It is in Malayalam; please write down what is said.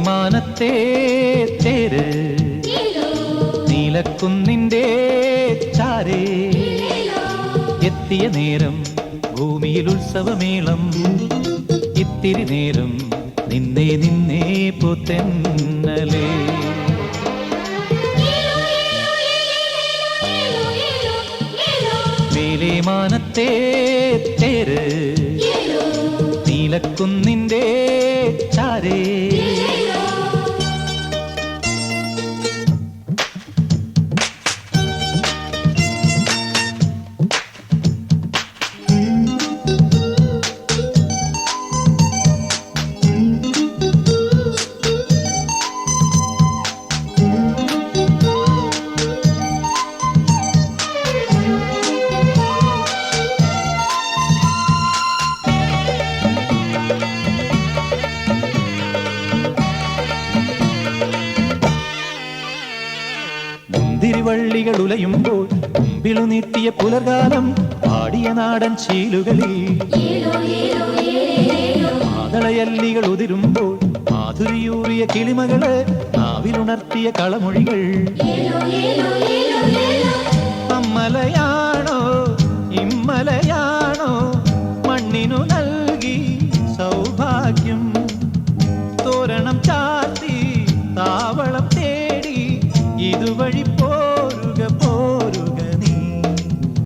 മാനത്തെ തേര് നീലക്കുന്നിൻ്റെ ചാരേ എത്തിയ നേരം ഭൂമിയിൽ ഉത്സവമേളം ഇത്തിരി നേരം നിന്നെ നിന്നെ പുത്തന്നലേ മേലെ മാനത്തെ തേര് നീലക്കുന്നിൻ്റെ ചാരേ മുന്തിരിവള്ളികൾ ഉലയുമ്പോൾ മുമ്പിളു നീട്ടിയ പുലർകാലം പാടിയ നാടൻ ശീലുകളിൽ മാതളയല്ലികൾ ഉതിരുമ്പോൾ മാധുരിയൂറിയ കിളിമകള് നാവിലുണർത്തിയ കളമൊഴികൾ അമ്മലയാണോ ഇമ്മലയാണോ മണ്ണിനു നൽകി സൗഭാഗ്യം തോരണം ചാർത്തി താവളം തേടി ഇതുവഴി